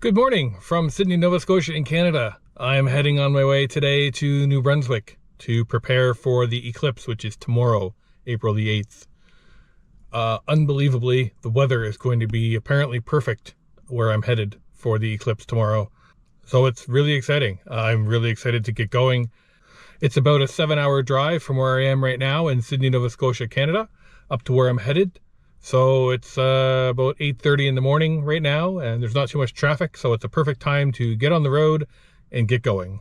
Good morning from Sydney, Nova Scotia in Canada. I am heading on my way today to New Brunswick to prepare for the eclipse, which is tomorrow, April the 8th. Unbelievably, the weather is going to be apparently perfect where I'm headed for the eclipse tomorrow. So it's really exciting. I'm really excited to get going. It's about a 7-hour drive from where I am right now in Sydney, Nova Scotia, Canada, up to where I'm headed. So it's about 8:30 in the morning right now, and there's not too much traffic, so it's a perfect time to get on the road and get going.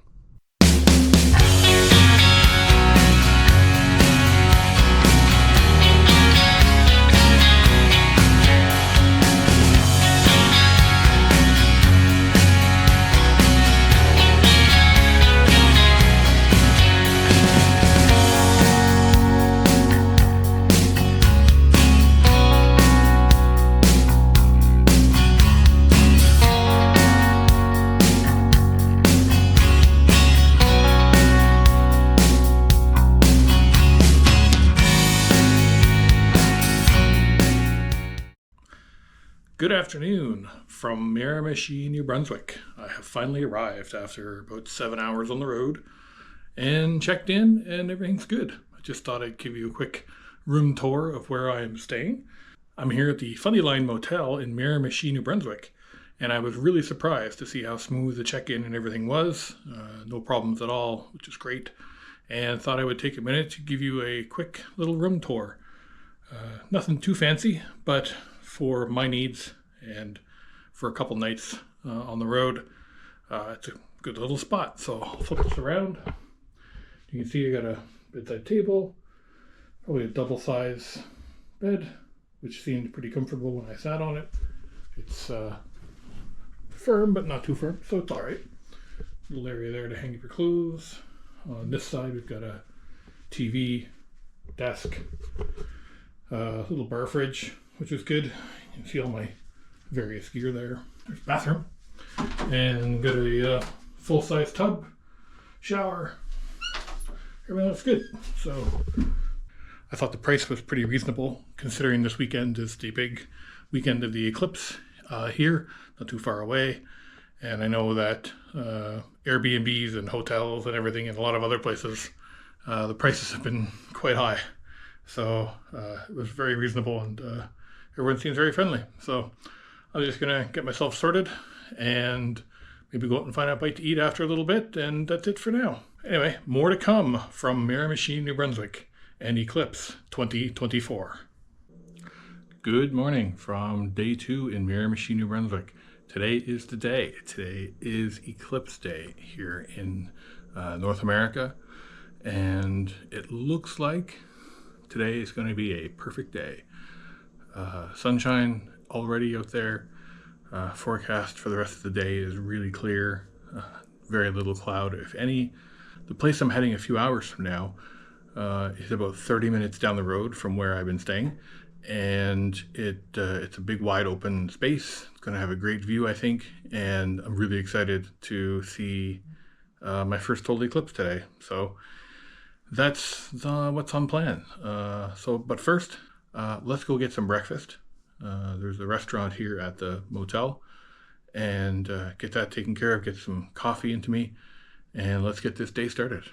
Good afternoon from Miramichi, New Brunswick. I have finally arrived after about 7 hours on the road and checked in, and everything's good. I just thought I'd give you a quick room tour of where I am staying. I'm here at the Funny Line Motel in Miramichi, New Brunswick, and I was really surprised to see how smooth the check-in and everything was. No problems at all, which is great, and thought I would take a minute to give you a quick little room tour. Nothing too fancy, but for my needs and for a couple nights on the road, it's a good little spot. So I'll flip this around. You can see I got a bedside table, probably a double size bed, which seemed pretty comfortable when I sat on it. It's firm, but not too firm, so it's all right. Little area there to hang up your clothes. On this side, we've got a TV, desk, little bar fridge, which is good. You can see all my various gear there. There's a bathroom, and got a full-size tub, shower. Everything looks good. So I thought the price was pretty reasonable, considering this weekend is the big weekend of the eclipse here, not too far away. And I know that Airbnbs and hotels and everything in a lot of other places, the prices have been quite high. So it was very reasonable, and everyone seems very friendly. So I'm just going to get myself sorted and maybe go out and find a bite to eat after a little bit, and that's it for now. Anyway, more to come from Miramichi, New Brunswick and Eclipse 2024. Good morning from day 2 in Miramichi, New Brunswick. Today is the day. Today is Eclipse Day here in North America, and it looks like today is going to be a perfect day. Sunshine already out there. Forecast for the rest of the day is really clear. Very little cloud, if any. The place I'm heading a few hours from now is about 30 minutes down the road from where I've been staying. And it's a big wide open space. It's going to have a great view, I think. And I'm really excited to see my first total eclipse today. So that's what's on plan. But first, let's go get some breakfast. There's a restaurant here at the motel, and get that taken care of, get some coffee into me, and let's get this day started.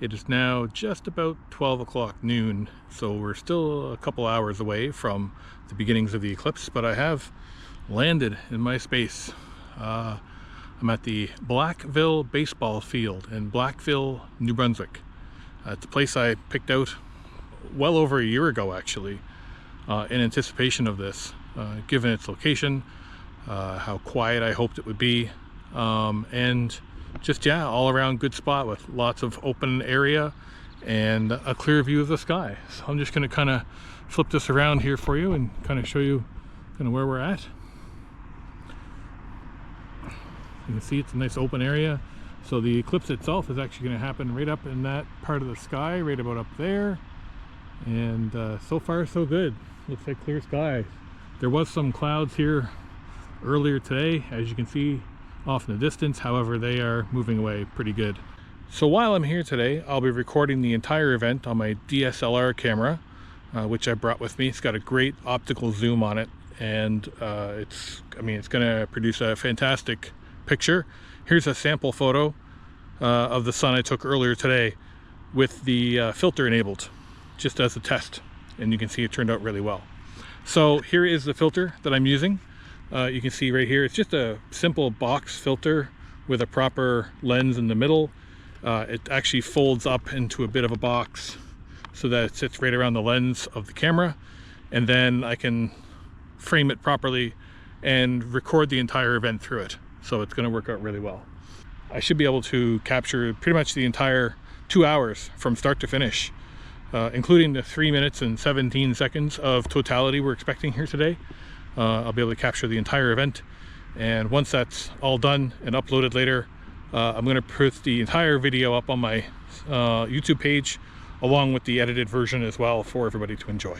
It is now just about 12 o'clock noon, so we're still a couple hours away from the beginnings of the eclipse, but I have landed in my space. I'm at the Blackville baseball field in Blackville, New Brunswick. It's a place I picked out well over a year ago, actually, in anticipation of this, given its location, how quiet I hoped it would be, and just, yeah, all around good spot with lots of open area and a clear view of the sky. So I'm just going to kind of flip this around here for you and kind of show you kind of where we're at. You can see it's a nice open area. So the eclipse itself is actually going to happen right up in that part of the sky, right about up there. And so far so good. Looks like clear skies. There was some clouds here earlier today, as you can see off in the distance. However, they are moving away pretty good. So while I'm here today, I'll be recording the entire event on my DSLR camera, which I brought with me. It's got a great optical zoom on it, and it's going to produce a fantastic picture. Here's a sample photo of the sun I took earlier today with the filter enabled, just as a test, and you can see it turned out really well. So here is the filter that I'm using. You can see right here, it's just a simple box filter with a proper lens in the middle. It actually folds up into a bit of a box so that it sits right around the lens of the camera, and then I can frame it properly and record the entire event through it. So it's going to work out really well. I should be able to capture pretty much the entire 2 hours from start to finish, including the 3 minutes and 17 seconds of totality we're expecting here today. I'll be able to capture the entire event, and once that's all done and uploaded later, I'm going to put the entire video up on my YouTube page along with the edited version as well for everybody to enjoy.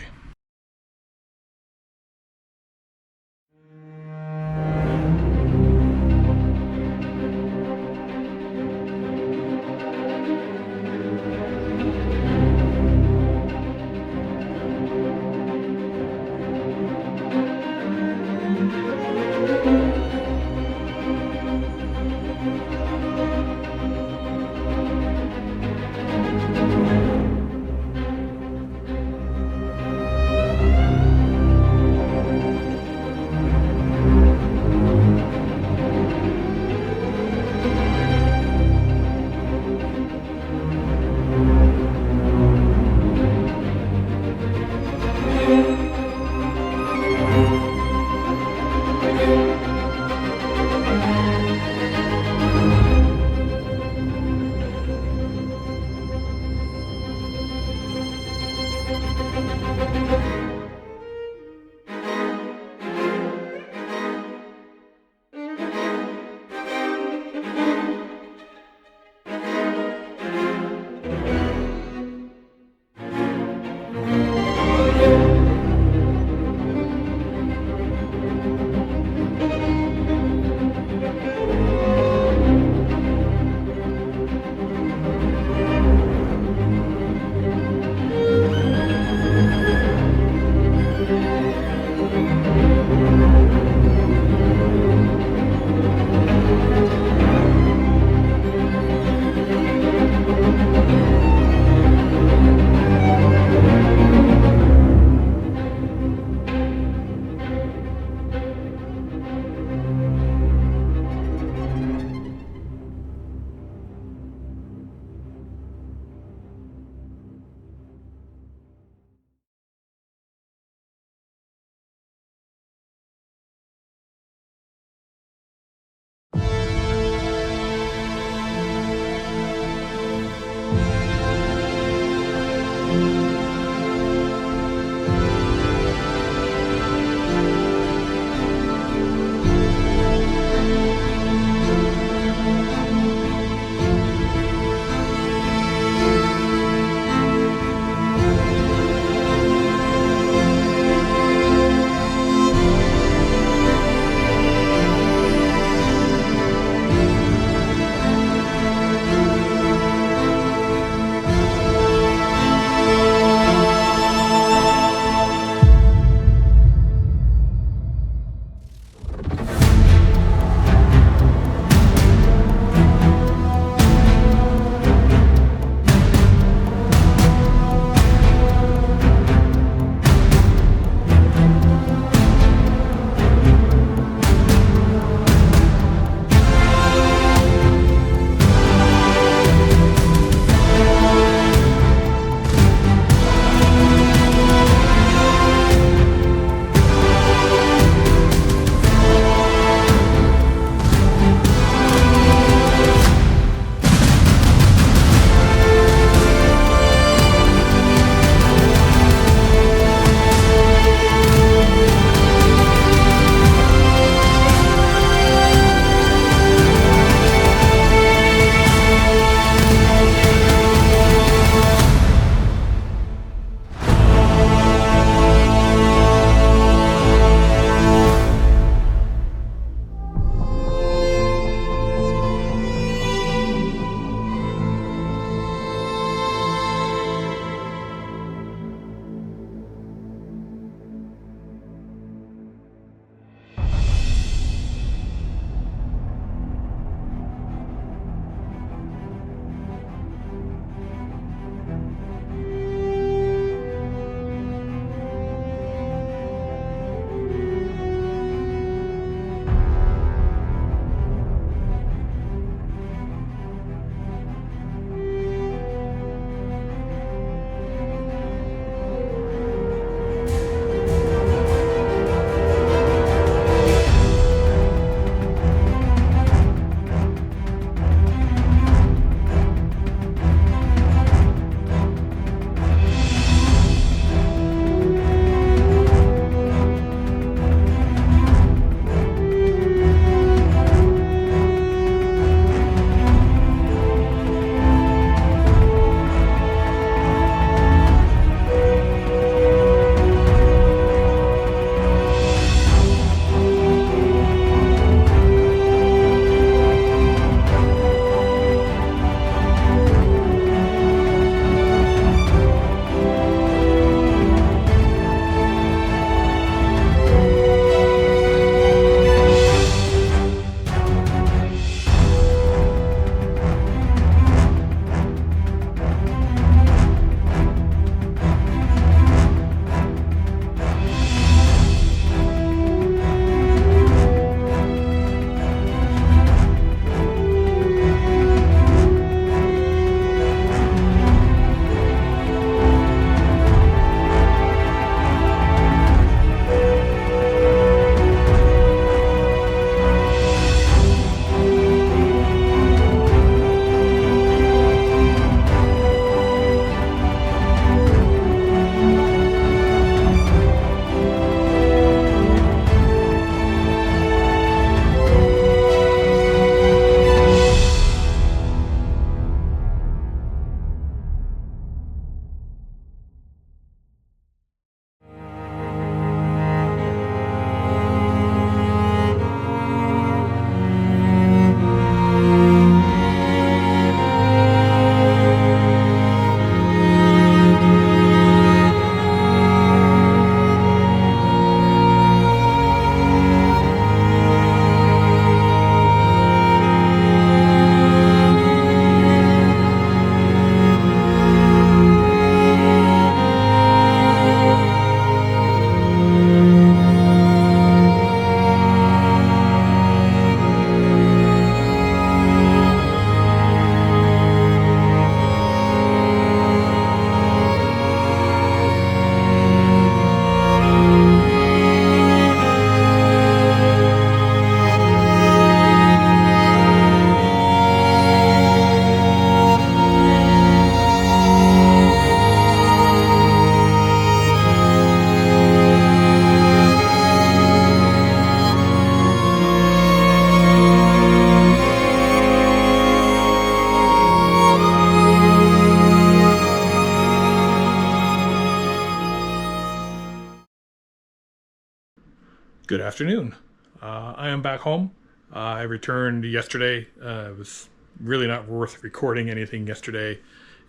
Good afternoon. I am back home. I returned yesterday. It was really not worth recording anything yesterday.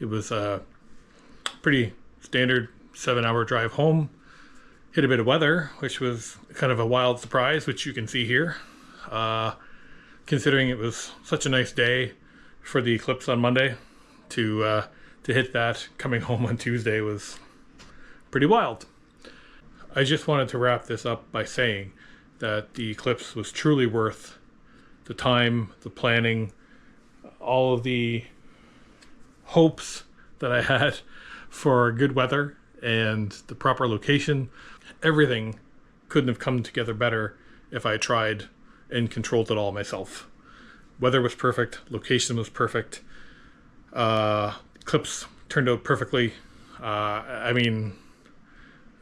It was a pretty standard 7-hour drive home. Hit a bit of weather, which was kind of a wild surprise, which you can see here. Considering it was such a nice day for the eclipse on Monday, to hit that coming home on Tuesday was pretty wild. I just wanted to wrap this up by saying that the eclipse was truly worth the time, the planning, all of the hopes that I had for good weather and the proper location. Everything couldn't have come together better if I tried and controlled it all myself. Weather was perfect, location was perfect, eclipse turned out perfectly. I mean,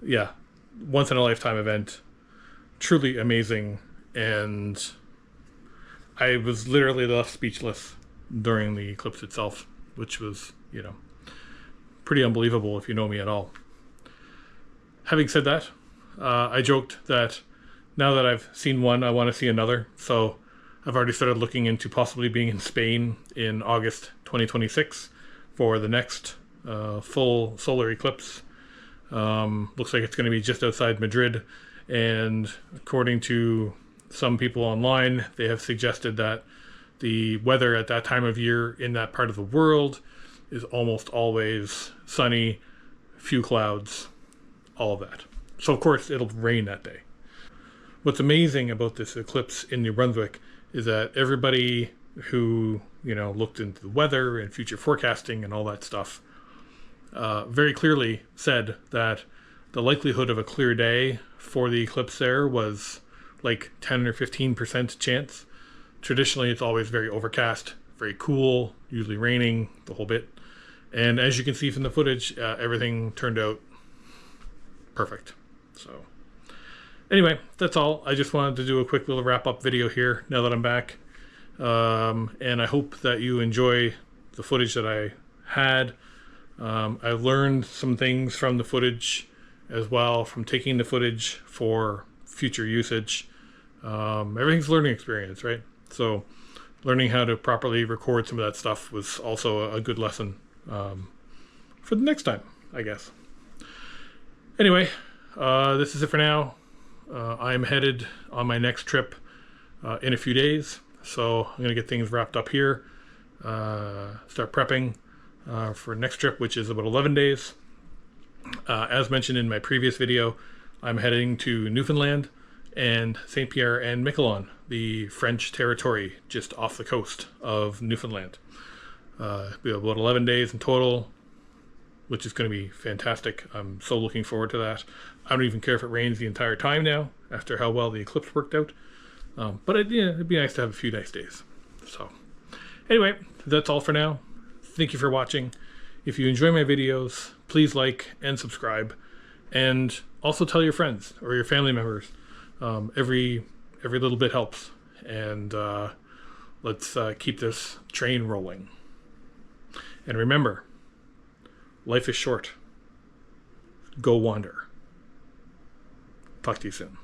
yeah, once in a lifetime event, truly amazing, and I was literally left speechless during the eclipse itself, which was, pretty unbelievable if you know me at all. Having said that, I joked that now that I've seen one, I want to see another, so I've already started looking into possibly being in Spain in August 2026 for the next full solar eclipse. Looks like it's going to be just outside Madrid, and according to some people online, they have suggested that the weather at that time of year in that part of the world is almost always sunny, few clouds, all of that. So of course it'll rain that day. What's amazing about this eclipse in New Brunswick is that everybody who looked into the weather and future forecasting and all that stuff very clearly said that the likelihood of a clear day for the eclipse there was like 10 or 15% chance. Traditionally, it's always very overcast, very cool, usually raining, the whole bit. And as you can see from the footage, everything turned out perfect. So anyway, that's all. I just wanted to do a quick little wrap-up video here now that I'm back. And I hope that you enjoy the footage that I had. I learned some things from the footage as well, from taking the footage for future usage. Everything's a learning experience, right? So learning how to properly record some of that stuff was also a good lesson for the next time, I guess. Anyway, this is it for now. I'm headed on my next trip in a few days, so I'm going to get things wrapped up here, start prepping for next trip, which is about 11 days. As mentioned in my previous video, I'm heading to Newfoundland and St. Pierre and Miquelon, the French territory just off the coast of Newfoundland. Be about 11 days in total, which is going to be fantastic. I'm so looking forward to that. I don't even care if it rains the entire time now, after how well the eclipse worked out. But it'd be nice to have a few nice days. So anyway, that's all for now. Thank you for watching. If you enjoy my videos, please like and subscribe, and also tell your friends or your family members. Every little bit helps, and let's keep this train rolling. And remember, life is short. Go wander. Talk to you soon.